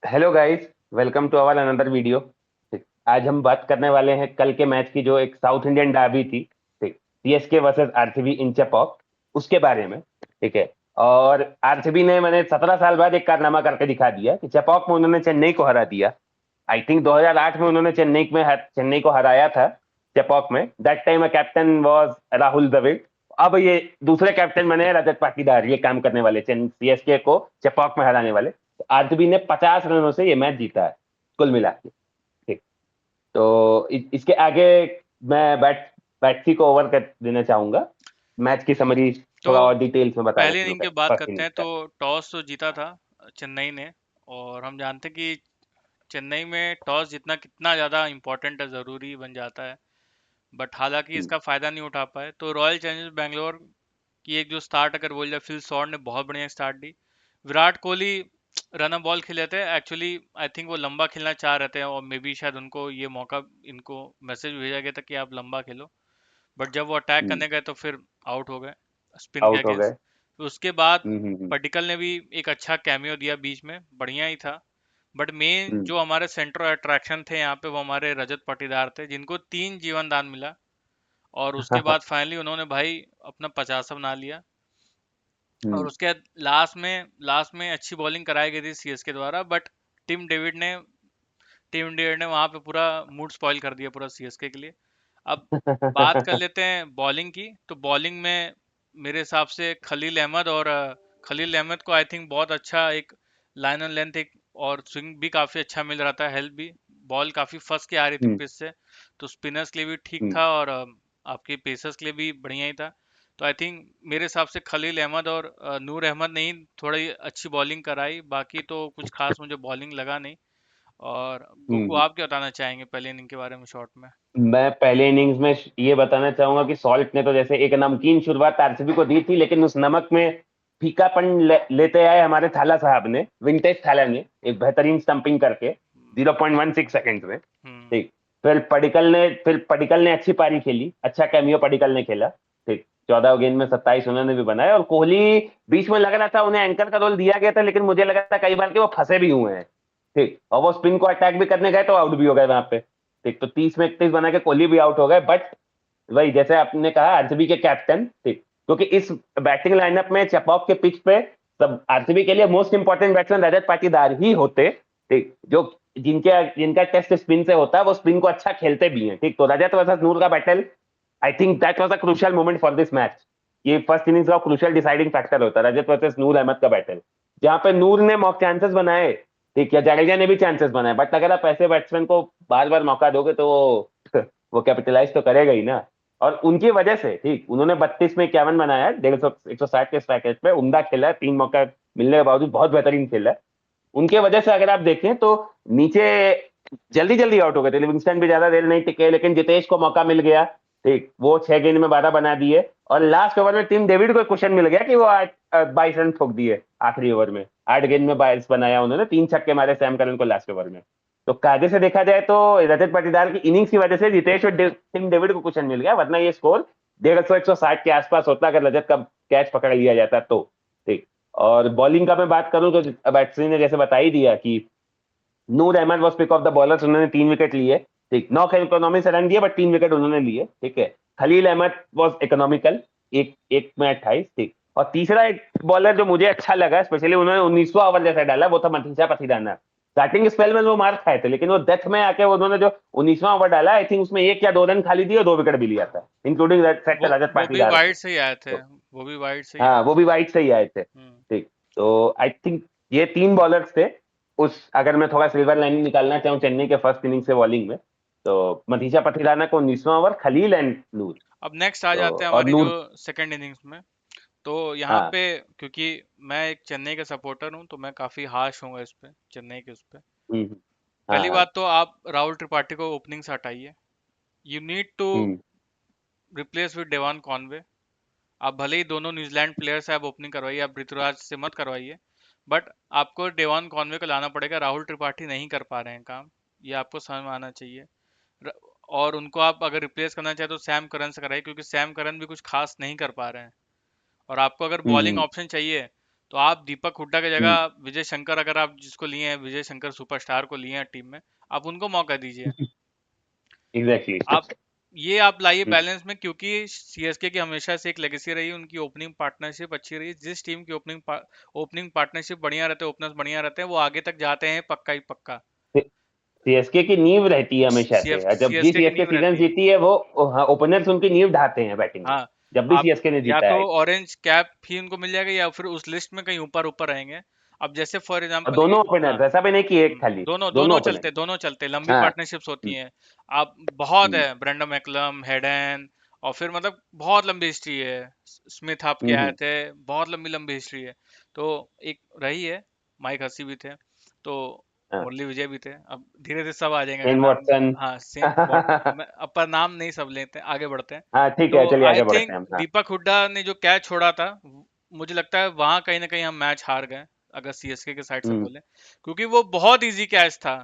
Hello guys, welcome to our another video. ठीक, आज हम बात करने वाले हैं कल के मैच की, जो एक साउथ इंडियन डर्बी थी। ठीक, सीएसके वर्सेस आरसीबी इन चेपॉक, उसके बारे में। ठीक है। और आरसीबी ने मैंने 17 साल बाद एक कारनामा करके दिखा दिया कि चेपॉक में उन्होंने चेन्नई को हरा दिया। आई थिंक 2008 में उन्होंने चेन्नई को हराया था चेपॉक में। That time captain was Rahul Dravid. अब ये दूसरे कैप्टन बने हैं रजत पाटीदार, ये काम करने वाले सीएसके को चेपॉक में हराने वाले। आरसीबी ने 50 रनों से ये मैच जीता है, कुल मिला के। ठीक। तो इसके आगे मैं बैट्सी को ओवर कर देना चाहूंगा। मैच की समरी तो थोड़ा और डिटेल्स में बताना पहले शुरू इनिंग की कर, बात फर्स्ट करते इनिंग हैं। का। तो टॉस तो जीता था चेन्नई ने। और हम जानते हैं कि चेन्नई में टॉस जीतना कितना ज़्यादा इम्पोर्टेंट है, ज़रूरी बन जाता है। बट हालांकि हम्म। इसका फ़ायदा नहीं उठा पाए। तो रॉयल चैलेंजर्स बैंगलोर की एक जो स्टार्ट अगर बोल जाए, फिल शॉर्ट ने बहुत बढ़िया start the. Virat Kohli run ball खेले थे एक्चुअली। आई थिंक वो लंबा खेलना चाह रहे थे, और मे बी शायद उनको ये मौका, इनको मैसेज भेजा गया था कि आप लंबा खेलो। बट जब वो अटैक हम्म। करने गए तो फिर आउट हो गए स्पिन के आउट हो अगेंस्ट। गए। तो उसके बाद हम्म। पटिकल ने भी एक अच्छा कैमियो दिया बीच में, बढ़िया ही था। बट मेन हम्म। जो हमारे सेंटर अट्रैक्शन थे यहाँ पे, वो हमारे रजत पाटीदार थे, जिनको 3 जीवन दान मिला। और उसके बाद फाइनली उन्होंने भाई अपना 50 बना लिया। और हम्म। उसके बाद लास्ट में अच्छी बॉलिंग कराई गई थी सीएसके द्वारा। बट टिम डेविड ने टिम डेविड ने वहां पे पूरा मूड स्पॉइल कर दिया पूरा सीएसके के लिए। अब बात कर लेते हैं बॉलिंग की। तो बॉलिंग में मेरे हिसाब से खलील अहमद, और खलील अहमद को आई थिंक बहुत अच्छा एक लाइन एंड लेंथ, एक और स्विंग भी काफी अच्छा मिल रहा था, हेल्प भी। बॉल काफी फंस के आ रही थी हम्म। पिच से। तो स्पिनर्स के लिए भी ठीक हम्म। था, और आपके पेसर्स के लिए भी बढ़िया ही था। तो आई थिंक मेरे हिसाब से खलील अहमद और नूर अहमद ने ही थोड़ी अच्छी बॉलिंग कराई, बाकी तो कुछ खास मुझे बॉलिंग लगा नहीं। और गोकू, हम्म। आप क्या बताना चाहेंगे पहले इनिंग के बारे में शॉर्ट में? मैं पहले इनिंग्स में ये बताना चाहूंगा कि सॉल्ट ने तो जैसे एक नमकीन शुरुआत आरसीबी को दी थी, लेकिन उस नमक में फीकापन लेते आए हमारे थाला साहब ने, विंटेज थाला ने, एक बेहतरीन स्टंपिंग करके 0.16 सेकंड में। हम्म। ठीक। फिर पडिकल ने अच्छी पारी खेली, अच्छा कैमियो पडिकल ने खेला। ठीक। 14 गेंद में 27 उन्होंने भी बनाए, और कोहली बीच में लग रहा था उन्हें एंकर का रोल दिया गया था, लेकिन मुझे लगा था कई बार कि वो फंसे भी हुए हैं। ठीक, और वो स्पिन को अटैक भी करने गए तो आउट भी हो गए वहां पे। ठीक, तो 30 में 31 बना के कोहली भी आउट हो गए। बट वही जैसे आपने कहा, आरसीबी के कैप्टन। ठीक, क्योंकि इस बैटिंग लाइनअप में चेपॉक के पिच पे सब आरसीबी के लिए most important batsman Rajat Patidar ही होते। ठीक, जो जिनके जिनका टेस्ट स्पिन से होता है, वो स्पिन को अच्छा खेलते भी हैं। ठीक, तो रजत वर्सेस नूर का battle, I think that was a crucial moment for this match. ये फर्स्ट इनिंग्स का क्रूशियल डिसाइडिंग फैक्टर होता है, रजत वर्सेस नूर अहमद का बैटल, जहां पे नूर ने मॉक चांसेस बनाए। ठीक, या जडेजा ने भी चांसेस बनाए, बट अगर आप ऐसे बैट्समैन को बार बार मौका दोगे तो वो कैपिटलाइज तो करेगा ही ना। और उनकी वजह से, ठीक, उन्होंने 32 में 51 बनाया, 150 160 के पैकेज पे उम्दा खेला है, 3 मौका मिलने के बावजूद बहुत बेहतरीन खेला है। उनके वजह से अगर आप देखें तो नीचे जल्दी जल्दी आउट हो गए थे, लिविंगस्टन भी ज्यादा देर नहीं टिके, लेकिन जितेश को मौका मिल गया। ठीक, वो 6 गेंद में 12 बना दिए, और लास्ट ओवर में टीम डेविड को क्वेश्चन मिल गया कि वो 22 रन ठोक दिए आखिरी ओवर में। 8 गेंद में 22 बनाया उन्होंने, 3 छक्के मारे सैम करन को लास्ट ओवर में। तो कायदे से देखा जाए तो रजत पाटीदार की इनिंग्स की वजह से जितेश और टीम डेविड को क्वेश्चन मिल गया, वरना ये स्कोर 150 160 के आसपास होता अगर रजत का कैच पकड़ लिया जाता तो। ठीक। और बॉलिंग का मैं बात करूं तो बैट्समैन ने जैसे बता ही दिया कि Noor Ahmad was pick of the bowlers, उन्होंने 3 विकेट लिए। ठीक, 9 इकोनॉमी से रन दिए, बट 3 विकेट उन्होंने लिए। ठीक है। खलील अहमद वॉज इकोनॉमिकल, एक एक में 28। ठीक, और तीसरा एक बॉलर जो मुझे अच्छा लगा, स्पेशली उन्होंने 19वां ओवर जैसा डाला, वो था मनीषा पथिराना। स्टार्टिंग स्पेल में वो मार खाए थे, लेकिन वो डेथ में आके उन्होंने जो 19वां ओवर डाला, आई थिंक उसमें 1 या 2 रन खाली दिए और 2 विकेट भी लिया था, इंक्लूडिंग सेट वो रजत वो भी पाटीदार को। वाइड से ही आए थे। तो वो भी वाइड से ही हाँ, आए वो थे। भी वाइट से ही आए थे। हम्म। ठीक। तो आई थिंक ये 3 बॉलर्स थे। उस अगर मैं थोड़ा सिल्वर लाइनिंग निकालना चाहूँ चेन्नई के फर्स्ट इनिंग से बॉलिंग में, तो मनीषा पथिराना को 19वां ओवर, खलील एंड नूर। अब नेक्स्ट आ तो जाते हैं और हमारी जो नूर। सेकंड इनिंग्स में। तो यहाँ हाँ। पे, क्योंकि मैं एक चेन्नई का सपोर्टर हूँ, तो मैं काफी हाश हूँ इस पे, चेन्नई के उस पे। हम्म। हाँ। पहली हाँ। बात तो आप राहुल त्रिपाठी को ओपनिंग से हटाइए। You need to hmm. Replace with Devon Conway. आप भले ही दोनों न्यूजीलैंड प्लेयर से आप ओपनिंग करवाइए, आप ऋतुराज से मत करवाइए। बट आपको डेवान कॉनवे को लाना पड़ेगा। राहुल त्रिपाठी नहीं कर पा रहे हैं काम, ये आपको समझ में आना चाहिए। र- और उनको आप अगर रिप्लेस करना चाहे तो सैम करन से कराइए, क्योंकि सैम करन भी कुछ खास नहीं कर पा रहे हैं। और आपको अगर बॉलिंग हम्म। ऑप्शन चाहिए, तो आप दीपक हुड्डा की जगह विजय शंकर, अगर आप जिसको लिए हैं, विजय शंकर सुपरस्टार को लिए हैं टीम में, आप उनको मौका दीजिए। एग्जैक्टली। आप ये आप लाइए बैलेंस में, क्योंकि सीएसके की हमेशा से एक लेगेसी रही है, उनकी ओपनिंग पार्टनरशिप अच्छी रही है। जिस टीम की ओपनिंग पार्टनरशिप बढ़िया रहते हैं, ओपनर्स बढ़िया रहते हैं, वो आगे तक जाते हैं पक्का ही पक्का। सीएसके की नींव रहती है हमेशा से, और जब भी सीएसके की सीएसके नींव सीजन रहती है। जीती है वो, हाँ, ओपनर्स उनकी नींव ढाते हैं बैटिंग में, हाँ, जब भी आप सीएसके ने या जीता तो है। ऑरेंज कैप ही उनको मिल जाएगा, या फिर उस लिस्ट में कहीं ऊपर ऊपर रहेंगे। अब जैसे फॉर और एग्जांपल, दोनों हाँ, ओपनर्स, ऐसा भी नहीं कि एक खाली, दोनों दोनों दोनों ओपनर्स। चलते, दोनों चलते, लंबी हाँ। पार्टनरशिप्स होती हैं। आप बहुत हम्म, है, ब्रेंडन मैकलम, हेडन, और फिर मतलब बहुत लंबी हिस्ट्री है। स्मिथ आपके आए हम्म, थे, बहुत लंबी लंबी हिस्ट्री है। तो एक रही है। माइक हसी भी थे, तो हाँ, मुरली विजय भी थे। अब धीरे धीरे सब आ जाएंगे अगर शेन नाम। वॉटसन। हाँ, सेम वॉट, अब पर नाम नहीं सब लेते हैं, आगे बढ़ते हैं। हाँ ठीक है, तो चलिए आई आगे बढ़ते थिंक हैं हम। हाँ। दीपक हुड्डा ने जो कैच छोड़ा था, मुझे लगता है वहां कहीं ना कहीं हम मैच हार गए, अगर सीएसके के साइड से हम्म, बोले, क्योंकि वो बहुत इजी कैच था।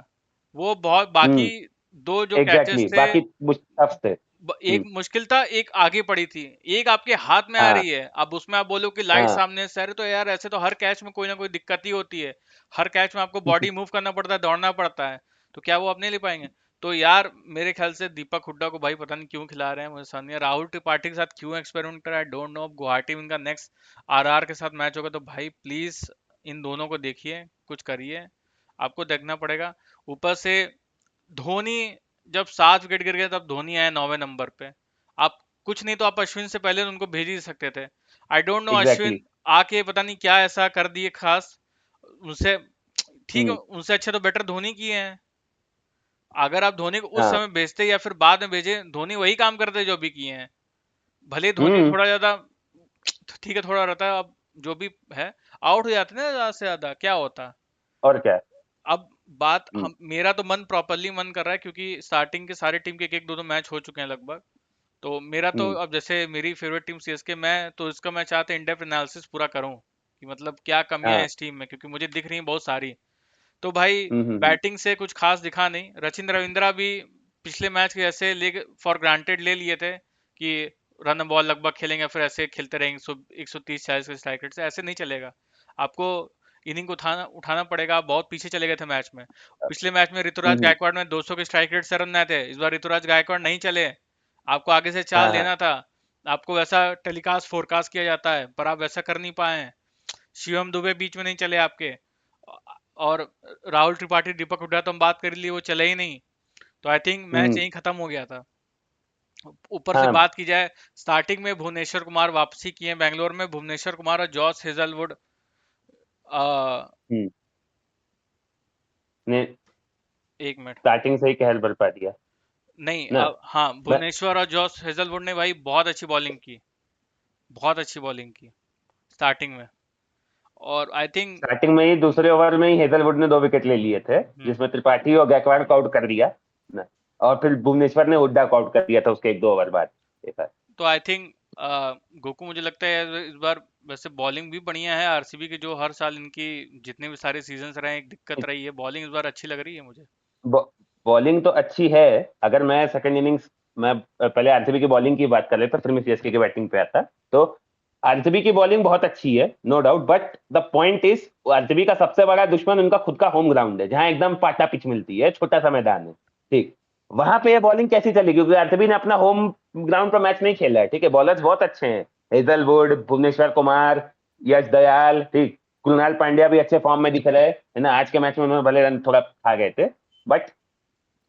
वो बहुत, बाकी हम्म, दो जो कैचेस एग्जैक्टली, थे, बाकी टफ थे। एक मुश्किल था, एक आगे पड़ी थी, एक आपके हाथ में आ हाँ, रही है। अब उसमें आप बोलो कि लाइट हाँ। सामने से आ रही, तो यार ऐसे तो हर कैच में कोई ना कोई दिक्कत ही होती है। हर कैच में आपको बॉडी मूव करना पड़ता है, दौड़ना पड़ता है। तो क्या वो अब नहीं ले पाएंगे? तो यार मेरे ख्याल से दीपक हुड्डा को भाई पता नहीं क्यों खिला रहे हैं, मुझे समझ नहीं आया। राहुल त्रिपाठी के साथ क्यों एक्सपेरिमेंट करा, आई डोंट नो। अब गुवाहाटी में इनका नेक्स्ट आरआर के साथ मैच होगा, तो भाई प्लीज इन दोनों को देखिए, कुछ करिए, आपको देखना पड़ेगा। ऊपर से धोनी, जब 7 विकेट गिर गए तब धोनी आए 9वें नंबर पे। आप कुछ नहीं तो आप अश्विन से पहले उनको भेज ही सकते थे। I don't know, exactly. Ashwin आके पता नहीं क्या ऐसा कर दिए खास उनसे। ठीक है, हम्म। उनसे अच्छे तो बेटर धोनी किए हैं। अगर आप धोनी को उस हाँ। समय भेजते या फिर बाद में भेजे, धोनी वही काम करते जो अभी किए हैं। भले ही धोनी हम्म। थोड़ा ज्यादा, ठीक है, थोड़ा रहता है, अब जो भी है, आउट हो जाते ना ज्यादा से ज्यादा, क्या होता। और क्या। अब बात, हम्म, हम, मेरा तो मन प्रॉपरली मन कर रहा है, क्योंकि स्टार्टिंग के सारे टीम के एक एक दो दो मैच हो चुके हैं लगभग। तो मेरा तो, हम्म, अब जैसे मेरी फेवरेट टीम सीएसके, मैं तो इसका मैं चाहता इन डेप्थ एनालिसिस पूरा करूं कि मतलब क्या कमियां हैं हाँ। इस टीम में, क्योंकि मुझे दिख रही हैं बहुत सारी। तो भाई हम्म। बैटिंग से कुछ खास दिखा नहीं। रचिन रविंद्रा भी पिछले मैच के जैसे ले फॉर ग्रांटेड ले लिए थे कि रन बॉल लगभग खेलेंगे, फिर ऐसे खेलते रहेंगे 130-140 के स्ट्राइक रेट से, ऐसे नहीं चलेगा। आपको इनिंग को उठाना उठाना पड़ेगा। आप बहुत पीछे चले गए थे मैच में। पिछले मैच में ऋतुराज हम्म। गायकवाड़ में 200 के स्ट्राइक रेट से रन आए थे, इस बार ऋतुराज गायकवाड़ नहीं चले। आपको आगे से चाल हाँ, हाँ। देना था, आपको वैसा टेलीकास्ट फोरकास्ट किया जाता है, पर आप वैसा कर नहीं पाए। शिवम दुबे बीच में नहीं चले आपके, और राहुल त्रिपाठी, दीपक हुड्डा तो हम बात कर लिए, वो चले ही नहीं। तो आई थिंक मैच हम्म। यहीं खत्म हो गया था। ऊपर से हाँ। बात की जाए, स्टार्टिंग में भुवनेश्वर कुमार वापसी किए बैंगलोर में, भुवनेश्वर कुमार और जॉस हेजलवुड, हम्म। ने एक मिनट, स्टार्टिंग से ही कहर बरपा दिया नहीं, ना। हाँ, मैं भुवनेश्वर और जॉस हेजलवुड ने भाई बहुत अच्छी बॉलिंग की, बहुत अच्छी बॉलिंग की स्टार्टिंग में। और आई थिंक, स्टार्टिंग में ही दूसरे ओवर में ही हेजलवुड ने 2 विकेट ले लिए थे, जिसमें त्रिपाठी और गायकवाड़ को आउट कर दिया ना, और फिर भुवनेश्वर ने हुड्डा को आउट कर दिया था उसके 1-2 ओवर बाद। एक बार। तो आई थिंक गोकू, मुझे लगता है इस बार वैसे बॉलिंग भी बढ़िया है आरसीबी की, जो हर साल इनकी जितने भी सारे सीजन्स रहे एक दिक्कत रही है, बॉलिंग इस बार अच्छी लग रही है मुझे। बॉलिंग तो अच्छी है। अगर मैं सेकंड इनिंग्स, मैं पहले आरसीबी की बॉलिंग की बात कर लेता, फिर मैं सीएसके की बैटिंग पे आता। तो आरसीबी की बॉलिंग बहुत अच्छी है, no doubt, but the point is, RCB का सबसे बड़ा दुश्मन उनका खुद का होम ग्राउंड है, जहां एकदम पाटा पिच मिलती है, छोटा सा मैदान है। ठीक। वहां पे ये बॉलिंग कैसी चलेगी, क्योंकि आरसीबी ने अपना होम ग्राउंड पर मैच नहीं खेला है। ठीक है, बॉलर्स बहुत अच्छे हैं, हेजलवुड, भुवनेश्वर कुमार, यश दयाल, ठीक, कृणाल पांड्या भी अच्छे फॉर्म में दिख रहे हैं, है ना। आज के मैच में उन्होंने भले रन थोड़ा खा गए थे, बट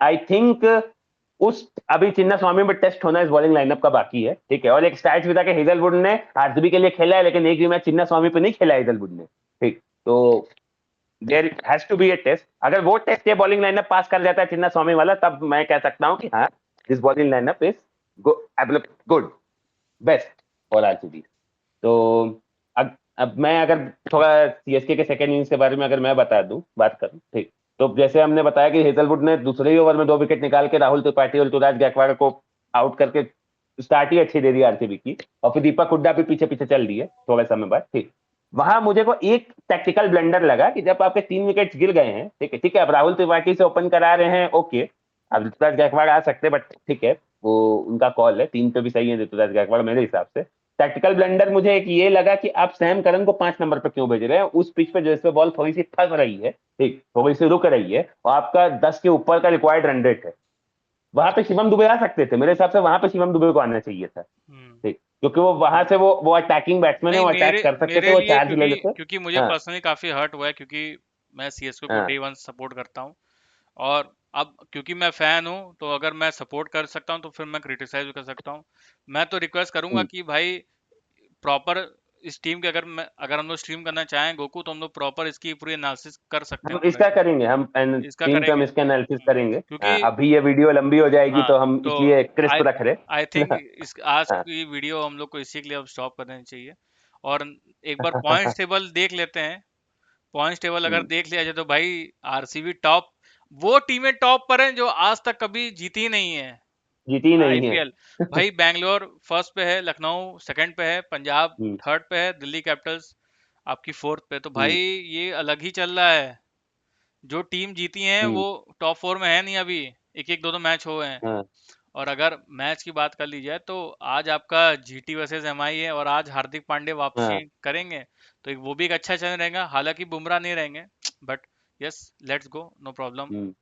आई थिंक उस अभी चिन्ना स्वामी में टेस्ट होना इस बॉलिंग लाइनअप का बाकी है। ठीक है, और एक स्टैट्स भी था कि हेजलवुड ने आरसीबी के लिए खेला है, लेकिन एक भी मैच चिन्ना स्वामी पे नहीं खेला हेजलवुड ने। ठीक। तो there has to be a test. अगर वो टेस्ट ये बॉलिंग लाइनअप पास कर जाता है चिन्ना स्वामी वाला, तब मैं कह सकता हूँ कि हाँ, this bowling lineup is good, best for RCB. तो अब मैं अगर थोड़ा सीएसके के सेकंड इनिंग्स के बारे में अगर मैं बता दूं, बात करूं, ठीक। तो जैसे हमने बताया कि हेजलवुड ने दूसरे ही ओवर में 2 विकेट निकाल के राहुल त्रिपाठी और ऋतुराज गायकवाड़ को आउट करके स्टार्ट ही अच्छी दे दी आरसीबी की, और फिर दीपक हुड्डा भी पीछे पीछे चल दिए थोड़े समय बाद। ठीक। वहां मुझे को एक टैक्टिकल ब्लंडर लगा कि जब आपके 3 विकेट गिर गए हैं, ठीक है, ठीक है, अब राहुल त्रिपाठी से ओपन करा रहे हैं, ओके, अब ऋतुराज गायकवाड़ आ सकते, बट ठीक है, वो उनका कॉल है, 3 पे भी सही है ऋतुराज गायकवाड़ मेरे हिसाब से। टैक्टिकल ब्लंडर मुझे एक ये लगा कि आप सैम करन को 5 नंबर पे क्यों भेज रहे हैं उस पिच पे जिस पे बॉल थोड़ी सी फंस रही है, ठीक, थोड़ी सी रुक रही है, और आपका 10 के ऊपर का रिक्वायर्ड रन रेट है, वहां पे शिवम दुबे आ सकते थे। मेरे हिसाब से वहां पे शिवम दुबे को आना चाहिए था, हम्म। ठीक, क्योंकि वो वहां से वो अटैकिंग बैट्समैन है, नहीं, वो मेरे अटैक कर सकते थे, मेरे वो लिए चार्ज ले क्योंकि लेते। क्योंकि मुझे हाँ पर्सनली काफी हर्ट हुआ है, क्योंकि मैं सीएसके को हाँ। डे वन सपोर्ट करता हूँ। और अब क्योंकि मैं फैन हूँ, तो अगर मैं सपोर्ट कर सकता हूँ तो फिर मैं क्रिटिसाइज भी कर सकता हूँ। मैं तो रिक्वेस्ट करूंगा हम्म, कि भाई प्रॉपर इस टीम के, अगर हम लोग स्ट्रीम करना चाहें गोकू, तो हम लोग प्रॉपर इसकी पूरी एनालिसिस कर सकते हैं हम पूरा इसका इसका। करेंगे, हम इसका टीम पे करेंगे। हम इसका एनालिसिस करेंगे। क्योंकि अभी ये वीडियो लंबी हो जाएगी हाँ, तो हम तो इसलिए क्रिस्प आई रख रहे। आई थिंक इस आज हाँ। की वीडियो हम लोग को इसी के लिए अब स्टॉप कर देनी चाहिए। और एक बार पॉइंट्स टेबल देख लेते हैं। पॉइंट्स टेबल अगर हम्म, देख लिया जाए तो भाई आरसीबी टॉप, वो टीमें टॉप पर हैं जो आज तक कभी जीती नहीं है जीती नहीं है। आईपीएल। भाई बैंगलोर फर्स्ट पे है, लखनऊ सेकंड पे है, पंजाब हम्म, थर्ड पे है, दिल्ली कैपिटल्स आपकी फोर्थ पे। तो भाई हम्म, ये अलग ही चल रहा है। जो टीम जीती है वो हम्म, टॉप फोर में है नहीं अभी। एक एक दो दो मैच हुए हैं। हाँ, और अगर मैच की बात कर ली जाए तो आज आपका जीटी वर्सेस एमआई है, और आज हार्दिक पांड्या हाँ, वापसी करेंगे, तो वो भी एक अच्छा चैलेंज रहेगा। हालांकि बुमराह नहीं रहेंगे, but yes, let's go, no problem. Hmm,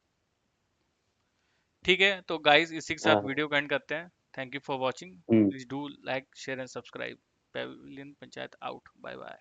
ठीक है, तो गाइस इसी के साथ हाँ, वीडियो को एंड करते हैं। Thank you for watching. Hmm. Please do like share and subscribe. Pavilion Panchayat out, bye bye.